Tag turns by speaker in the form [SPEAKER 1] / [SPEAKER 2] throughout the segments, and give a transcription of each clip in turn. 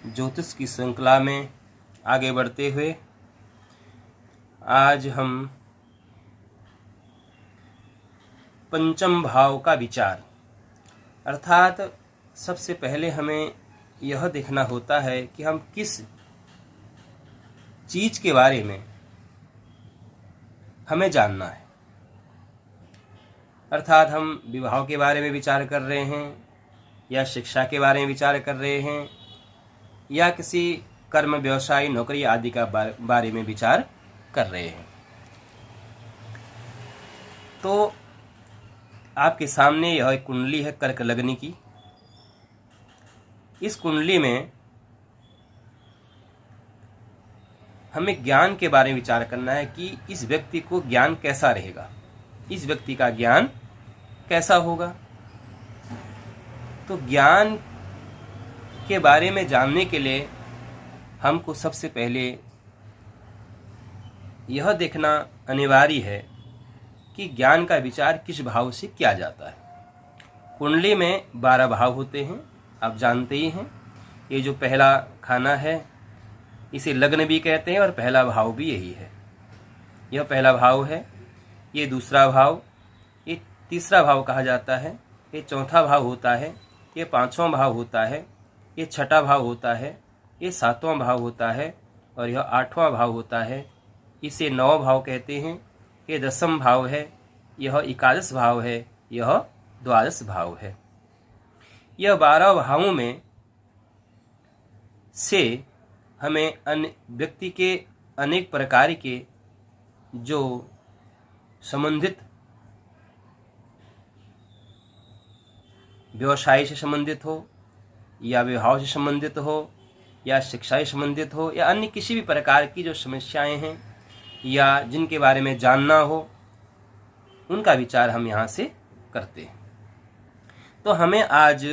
[SPEAKER 1] ज्योतिष की श्रृंखला में आगे बढ़ते हुए आज हम पंचम भाव का विचार, अर्थात सबसे पहले हमें यह देखना होता है कि हम किस चीज के बारे में हमें जानना है। अर्थात हम विवाह के बारे में विचार कर रहे हैं, या शिक्षा के बारे में विचार कर रहे हैं, या किसी कर्म, व्यवसाय, नौकरी आदि का बारे में विचार कर रहे हैं। तो आपके सामने यह एक कुंडली है कर्क लग्न की। इस कुंडली में हमें ज्ञान के बारे में विचार करना है कि इस व्यक्ति को ज्ञान कैसा रहेगा, इस व्यक्ति का ज्ञान कैसा होगा। तो ज्ञान के बारे में जानने के लिए हमको सबसे पहले यह देखना अनिवार्य है कि ज्ञान का विचार किस भाव से किया जाता है। कुंडली में 12 भाव होते हैं, आप जानते ही हैं। ये जो पहला खाना है इसे लग्न भी कहते हैं और पहला भाव भी यही है। यह पहला भाव है, ये दूसरा भाव, ये तीसरा भाव कहा जाता है, ये चौथा भाव होता है, ये पांचवां भाव होता है, ये छठा भाव होता है, ये सातवां भाव होता है और यह 8वां भाव होता है। इसे 9 भाव कहते हैं। ये 10वां भाव है, यह 11 भाव है, यह 12 भाव है। यह 12 भावों में से हमें व्यक्ति के अनेक प्रकार के जो संबंधित, व्यवसाय से संबंधित हो, या विवाह से संबंधित हो, या शिक्षा से संबंधित हो, या अन्य किसी भी प्रकार की जो समस्याएं हैं या जिनके बारे में जानना हो, उनका विचार हम यहाँ से करते हैं। तो हमें आज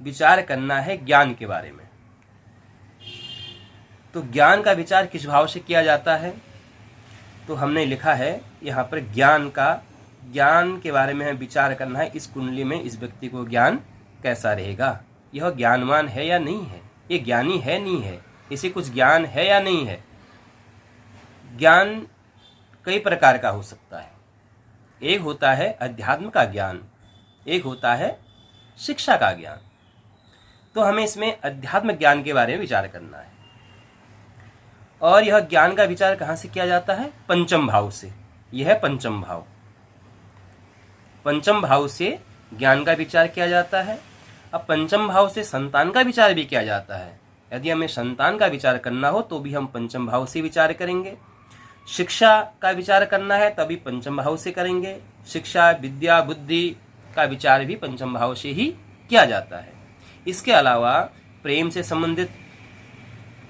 [SPEAKER 1] विचार करना है ज्ञान के बारे में। तो ज्ञान का विचार किस भाव से किया जाता है, तो हमने लिखा है यहाँ पर ज्ञान के बारे में हमें विचार करना है। इस कुंडली में इस व्यक्ति को ज्ञान कैसा रहेगा, यह ज्ञानवान है या नहीं है, ये ज्ञानी है नहीं है, इसे कुछ ज्ञान है या नहीं है। ज्ञान कई प्रकार का हो सकता है। एक होता है अध्यात्म का ज्ञान, एक होता है शिक्षा का ज्ञान। तो हमें इसमें अध्यात्म ज्ञान के बारे में विचार करना है। और यह ज्ञान का विचार कहाँ से किया जाता है? पंचम भाव से। यह है पंचम भाव। पंचम भाव से ज्ञान का विचार किया जाता है। अब पंचम भाव से संतान का विचार भी किया जाता है। यदि हमें संतान का विचार करना हो तो भी हम पंचम भाव से विचार करेंगे। शिक्षा का विचार करना है तभी पंचम भाव से करेंगे। शिक्षा, विद्या, बुद्धि का विचार भी पंचम भाव से ही किया जाता है। इसके अलावा प्रेम से संबंधित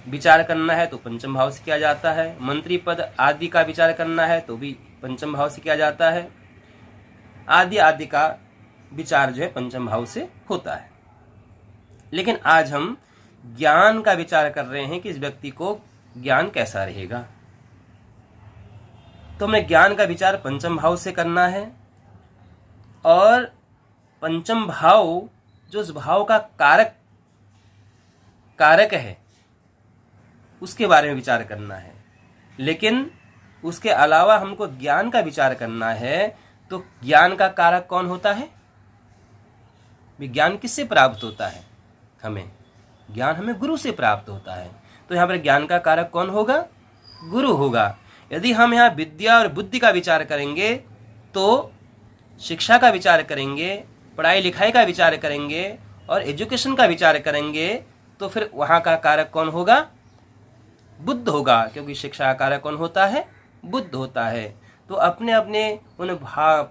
[SPEAKER 1] विचार करना है तो पंचम भाव से किया जाता है। मंत्री पद आदि का विचार करना है तो भी पंचम भाव से किया जाता है। आदि आदि का विचार जो है पंचम भाव से होता है। लेकिन आज हम ज्ञान का विचार कर रहे हैं कि इस व्यक्ति को ज्ञान कैसा रहेगा। तो हमें ज्ञान का विचार पंचम भाव से करना है। और पंचम भाव जो उस भाव का कारक है उसके बारे में विचार करना है। लेकिन उसके अलावा हमको ज्ञान का विचार करना है तो ज्ञान का कारक कौन होता है? विज्ञान किससे प्राप्त होता है? ज्ञान हमें गुरु से प्राप्त होता है। तो यहाँ पर ज्ञान का कारक कौन होगा? गुरु होगा। यदि हम यहाँ विद्या और बुद्धि का विचार करेंगे तो शिक्षा का विचार करेंगे, पढ़ाई लिखाई का विचार करेंगे और एजुकेशन का विचार करेंगे तो फिर वहाँ का कारक कौन होगा? बुद्ध होगा, क्योंकि शिक्षा का कारक कौन होता है? बुद्ध होता है। तो अपने अपने उन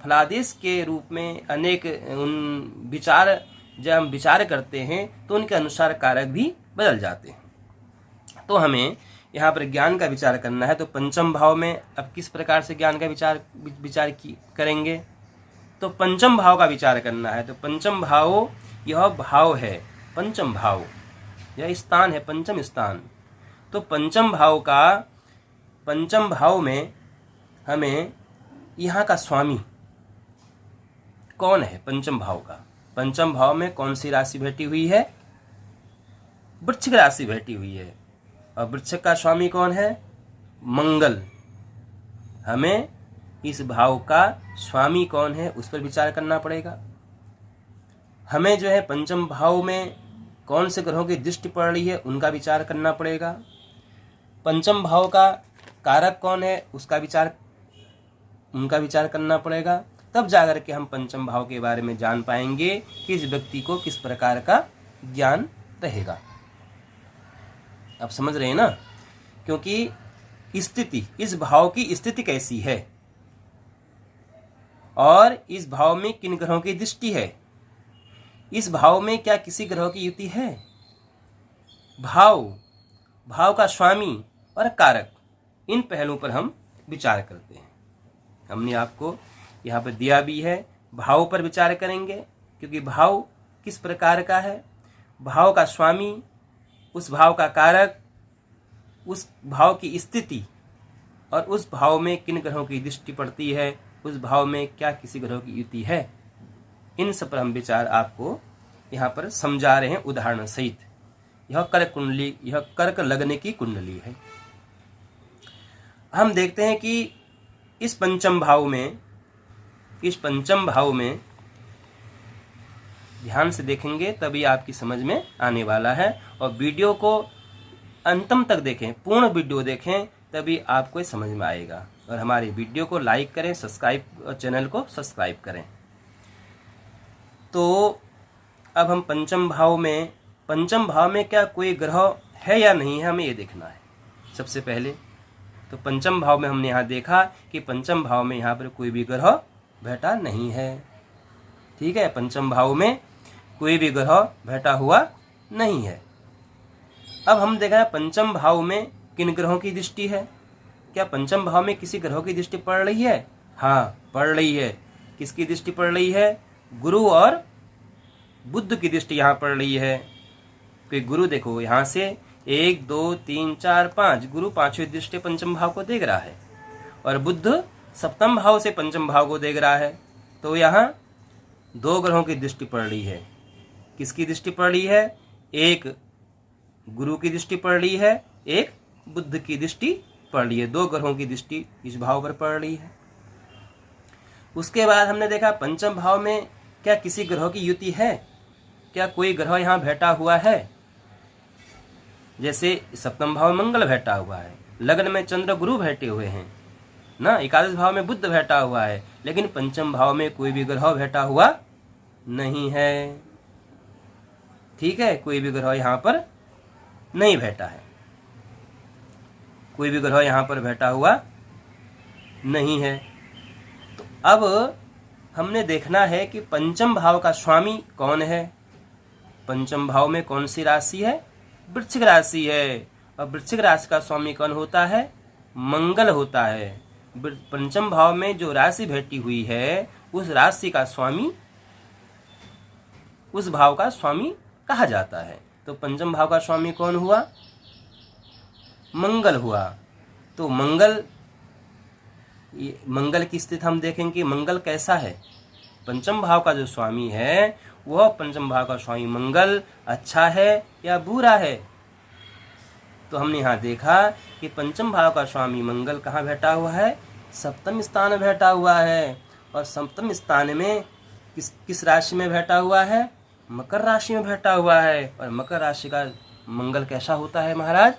[SPEAKER 1] फलादेश के रूप में अनेक उन विचार जब हम विचार करते हैं तो उनके अनुसार कारक भी बदल जाते हैं। तो हमें यहाँ पर ज्ञान का विचार करना है। तो पंचम भाव में अब किस प्रकार से ज्ञान का विचार करेंगे? तो पंचम भाव का विचार करना है। तो पंचम भाव यह भाव है, पंचम भाव यह स्थान है, पंचम स्थान। तो पंचम भाव में हमें यहाँ का स्वामी कौन है? पंचम भाव का। पंचम भाव में कौन सी राशि बैठी हुई है? वृश्चिक राशि बैठी हुई है और वृश्चिक का स्वामी कौन है? मंगल। हमें इस भाव का स्वामी कौन है उस पर विचार करना पड़ेगा। हमें जो है पंचम भाव में कौन से ग्रहों की दृष्टि पड़ रही है उनका विचार करना पड़ेगा। पंचम भाव का कारक कौन है उनका विचार करना पड़ेगा। तब जाकर के हम पंचम भाव के बारे में जान पाएंगे कि इस व्यक्ति को किस प्रकार का ज्ञान रहेगा। आप समझ रहे हैं ना? क्योंकि स्थिति, इस भाव की स्थिति कैसी है और इस भाव में किन ग्रहों की दृष्टि है, इस भाव में क्या किसी ग्रह की युति है, भाव का स्वामी और कारक, इन पहलुओं पर हम विचार करते हैं। हमने आपको यहाँ पर दिया भी है, भाव पर विचार करेंगे क्योंकि भाव किस प्रकार का है, भाव का स्वामी, उस भाव का कारक, उस भाव की स्थिति और उस भाव में किन ग्रहों की दृष्टि पड़ती है, उस भाव में क्या किसी ग्रह की युति है, इन सब पर हम विचार आपको यहाँ पर समझा रहे हैं उदाहरण सहित। यह कर्क कुंडली, यह कर्क लगने की कुंडली है। हम देखते हैं कि इस पंचम भाव में ध्यान से देखेंगे तभी आपकी समझ में आने वाला है। और वीडियो को अंतम तक देखें, पूर्ण वीडियो देखें, तभी आपको समझ में आएगा। और हमारे वीडियो को लाइक करें, चैनल को सब्सक्राइब करें। तो अब हम पंचम भाव में क्या कोई ग्रह है या नहीं है, हमें ये देखना है। सबसे पहले तो पंचम भाव में हमने यहाँ देखा कि पंचम भाव में यहाँ पर कोई भी ग्रह बैठा नहीं है। ठीक है, पंचम भाव में कोई भी ग्रह बैठा हुआ नहीं है। अब हम देखा है पंचम भाव में किन ग्रहों की दृष्टि है। क्या पंचम भाव में किसी ग्रहों की दृष्टि पड़ रही है? हाँ, पड़ रही है। किसकी दृष्टि पड़ रही है? गुरु और बुध की दृष्टि यहाँ पड़ रही है। कि गुरु देखो यहाँ से 1 2 3 4 5, गुरु पांचवी दृष्टि पंचम भाव को देख रहा है और बुध सप्तम भाव से पंचम भाव को देख रहा है। तो यहाँ 2 ग्रहों की दृष्टि पड़ रही है। किसकी दृष्टि पड़ रही है? एक गुरु की दृष्टि पड़ रही है, एक बुध की दृष्टि पड़ रही है। 2 ग्रहों की दृष्टि इस भाव पर पड़ रही है। उसके बाद हमने देखा पंचम भाव में क्या किसी ग्रह की युति है? क्या कोई ग्रह यहाँ बैठा हुआ है? जैसे सप्तम भाव में मंगल बैठा हुआ है, लग्न में चंद्र गुरु बैठे हुए हैं ना, एकादश भाव में बुध बैठा हुआ है, लेकिन पंचम भाव में कोई भी ग्रह बैठा हुआ नहीं है। ठीक है, कोई भी ग्रह यहाँ पर नहीं बैठा है, कोई भी ग्रह यहाँ पर बैठा हुआ नहीं है। तो अब हमने देखना है कि पंचम भाव का स्वामी कौन है। पंचम भाव में कौन सी राशि है? वृश्चिक राशि है। और वृश्चिक राशि का स्वामी कौन होता है? मंगल होता है। पंचम भाव में जो राशि बैठी हुई है उस राशि का स्वामी, उस भाव का स्वामी कहा जाता है। तो पंचम भाव का स्वामी कौन हुआ? मंगल हुआ। तो मंगल की स्थिति हम देखेंगे मंगल कैसा है। पंचम भाव का जो स्वामी है वह पंचम भाव का स्वामी मंगल अच्छा है या बुरा है। तो हमने यहाँ देखा कि पंचम भाव का स्वामी मंगल कहाँ बैठा हुआ है? सप्तम स्थान में बैठा हुआ है। और सप्तम स्थान में किस राशि में बैठा हुआ है? मकर राशि में बैठा हुआ है। और मकर राशि का मंगल कैसा होता है महाराज?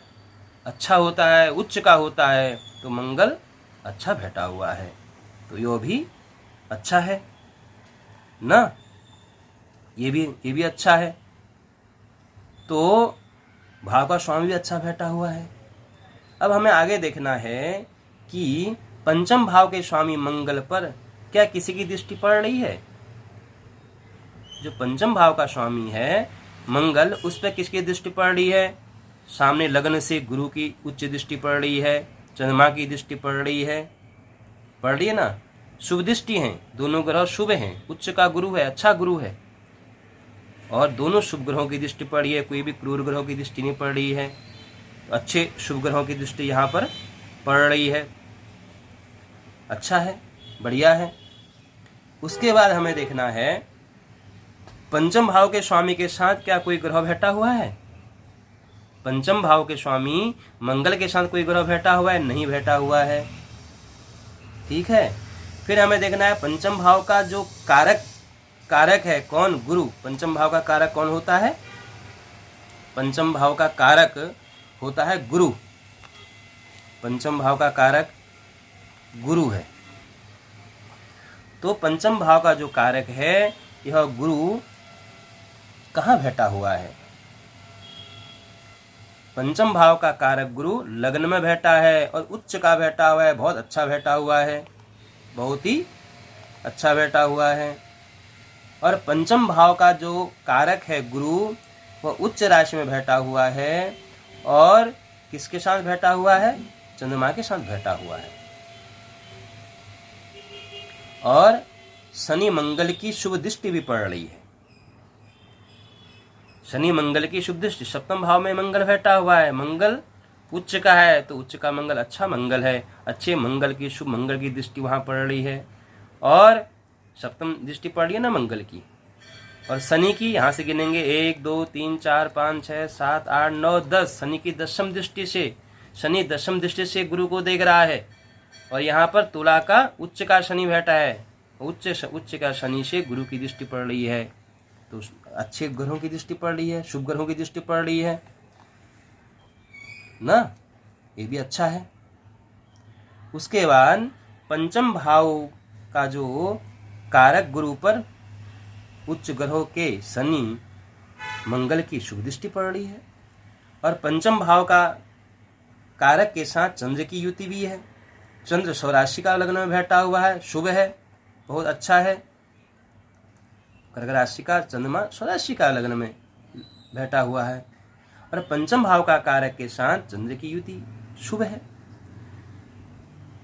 [SPEAKER 1] अच्छा होता है, उच्च का होता है। तो मंगल अच्छा बैठा हुआ है, तो यो भी अच्छा है ना, ये भी अच्छा है। तो भाव का स्वामी भी अच्छा बैठा हुआ है। अब हमें आगे देखना है कि पंचम भाव के स्वामी मंगल पर क्या किसी की दृष्टि पड़ रही है। जो पंचम भाव का स्वामी है मंगल, उस पर किसकी दृष्टि पड़ रही है? सामने लग्न से गुरु की उच्च दृष्टि पड़ रही है, चंद्रमा की दृष्टि पड़ रही है ना। शुभ दृष्टि हैं, दोनों ग्रह शुभ हैं, उच्च का गुरु है, अच्छा गुरु है और दोनों शुभ ग्रहों की दृष्टि पड़ रही है। कोई भी क्रूर ग्रहों की दृष्टि नहीं पड़ रही है, अच्छे शुभ ग्रहों की दृष्टि यहाँ पर पड़ रही है। अच्छा है, बढ़िया है। उसके बाद हमें देखना है पंचम भाव के स्वामी के साथ क्या कोई ग्रह बैठा हुआ है? पंचम भाव के स्वामी मंगल के साथ कोई ग्रह बैठा हुआ है? नहीं बैठा हुआ है। ठीक है, फिर हमें देखना है पंचम भाव का जो कारक है कौन? गुरु। पंचम भाव का कारक कौन होता है? पंचम भाव का कारक होता है गुरु। पंचम भाव का कारक गुरु है। तो पंचम भाव का जो कारक है यह गुरु कहाँ बैठा हुआ है? पंचम भाव का कारक गुरु लग्न में बैठा है और उच्च का बैठा हुआ है, बहुत अच्छा बैठा हुआ है, बहुत ही अच्छा बैठा हुआ है। और पंचम भाव का जो कारक है गुरु वह उच्च राशि में बैठा हुआ है और किसके साथ बैठा हुआ है? चंद्रमा के साथ बैठा हुआ है। और शनि मंगल की शुभ दृष्टि भी पड़ रही है। शनि मंगल की शुभ दृष्टि, सप्तम भाव में मंगल बैठा हुआ है, मंगल उच्च का है तो उच्च का मंगल अच्छा मंगल है, अच्छे मंगल की शुभ मंगल की दृष्टि वहां पड़ रही है और सप्तम दृष्टि पड़ रही है ना मंगल की। और शनि की यहाँ से गिनेंगे 1 2 3 4 5 6 7 8 9 10, शनि की दशम दृष्टि से, शनि दशम दृष्टि से गुरु को देख रहा है। और यहाँ पर तुला का उच्च का शनि बैठा है, उच्च का शनि से गुरु की दृष्टि पड़ रही है, तो अच्छे ग्रहों की दृष्टि पड़ रही है, शुभ ग्रहों की दृष्टि पड़ रही है ना, ये भी अच्छा है। उसके बाद पंचम भाव का जो कारक गुरु पर उच्च ग्रहों के शनि मंगल की शुभ दृष्टि पड़ रही है और पंचम भाव का कारक के साथ चंद्र की युति भी है। चंद्र स्वराशि का लग्न में बैठा हुआ है, शुभ है, बहुत अच्छा है। कर्क राशि का चंद्रमा स्वराशि का लग्न में बैठा हुआ है और पंचम भाव का कारक के साथ चंद्र की युति शुभ है।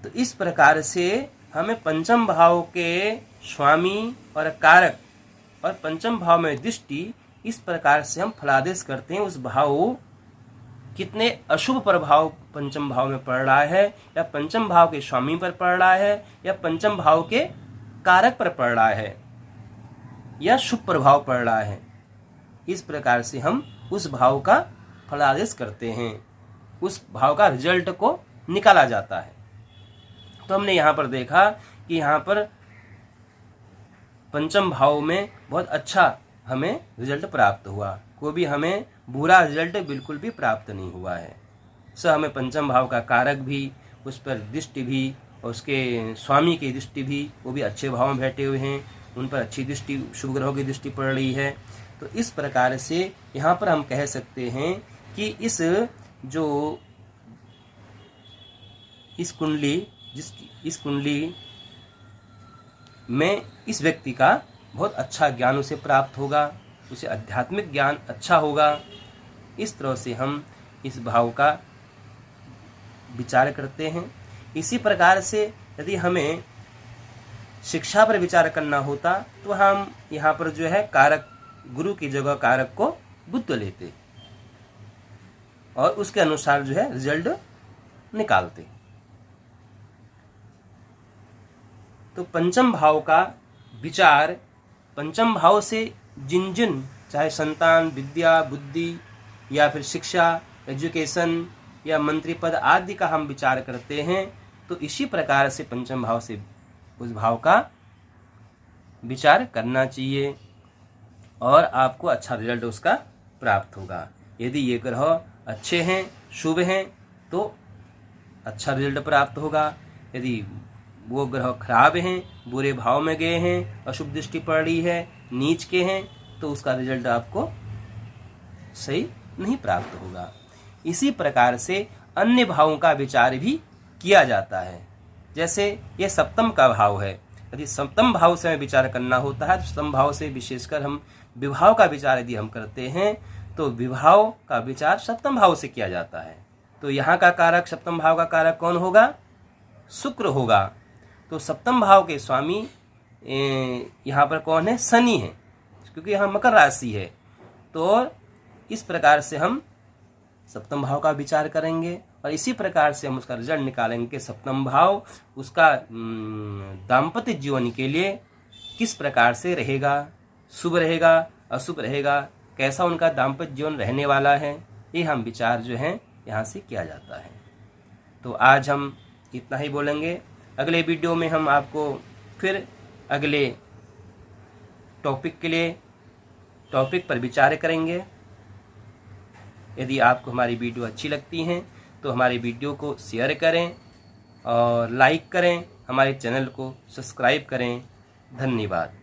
[SPEAKER 1] तो इस प्रकार से हमें पंचम भाव के स्वामी और कारक और पंचम भाव में दृष्टि, इस प्रकार से हम फलादेश करते हैं उस भाव कितने अशुभ प्रभाव पंचम भाव में पड़ रहा है या पंचम भाव के स्वामी पर पड़ रहा है या पंचम भाव के कारक पर पड़ रहा है या शुभ प्रभाव पड़ रहा है। इस प्रकार से हम उस भाव का फलादेश करते हैं, उस भाव का रिजल्ट को निकाला जाता है। तो हमने यहाँ पर देखा कि यहाँ पर पंचम भाव में बहुत अच्छा हमें रिजल्ट प्राप्त हुआ, कोई भी हमें बुरा रिजल्ट बिल्कुल भी प्राप्त नहीं हुआ है। हमें पंचम भाव का कारक भी, उस पर दृष्टि भी और उसके स्वामी की दृष्टि भी, वो भी अच्छे भाव में बैठे हुए हैं, उन पर अच्छी दृष्टि, शुभ ग्रहों की दृष्टि पड़ रही है। तो इस प्रकार से यहाँ पर हम कह सकते हैं कि इस कुंडली में इस व्यक्ति का बहुत अच्छा ज्ञान उसे प्राप्त होगा, उसे आध्यात्मिक ज्ञान अच्छा होगा। इस तरह से हम इस भाव का विचार करते हैं। इसी प्रकार से यदि हमें शिक्षा पर विचार करना होता तो हम यहाँ पर जो है कारक, गुरु की जगह कारक को बुध लेते और उसके अनुसार जो है रिजल्ट निकालते। तो पंचम भाव का विचार, पंचम भाव से जिन चाहे संतान, विद्या, बुद्धि या फिर शिक्षा, एजुकेशन या मंत्री पद आदि का हम विचार करते हैं, तो इसी प्रकार से पंचम भाव से उस भाव का विचार करना चाहिए और आपको अच्छा रिजल्ट उसका प्राप्त होगा। यदि ये ग्रह अच्छे हैं, शुभ हैं, तो अच्छा रिजल्ट प्राप्त होगा। यदि वो ग्रह खराब हैं, बुरे भाव में गए हैं, अशुभ दृष्टि पड़ रही है, नीच के हैं, तो उसका रिजल्ट आपको सही नहीं प्राप्त होगा। इसी प्रकार से अन्य भावों का विचार भी किया जाता है। जैसे ये सप्तम का भाव है, यदि सप्तम भाव से हमें विचार करना होता है तो सप्तम भाव से विशेषकर हम विवाह का विचार यदि हम करते हैं तो विवाह का विचार सप्तम भाव से किया जाता है। तो यहाँ का कारक, सप्तम भाव का कारक कौन होगा? शुक्र होगा। तो सप्तम भाव के स्वामी यहाँ पर कौन है? शनि है, क्योंकि यहाँ मकर राशि है। तो इस प्रकार से हम सप्तम भाव का विचार करेंगे और इसी प्रकार से हम उसका रिजल्ट निकालेंगे कि सप्तम भाव उसका दाम्पत्य जीवन के लिए किस प्रकार से रहेगा, शुभ रहेगा, अशुभ रहेगा, कैसा उनका दाम्पत्य जीवन रहने वाला है। ये हम विचार जो हैं यहाँ से किया जाता है। तो आज हम इतना ही बोलेंगे। अगले वीडियो में हम आपको फिर अगले टॉपिक पर विचार करेंगे। यदि आपको हमारी वीडियो अच्छी लगती हैं तो हमारी वीडियो को शेयर करें और लाइक करें, हमारे चैनल को सब्सक्राइब करें। धन्यवाद।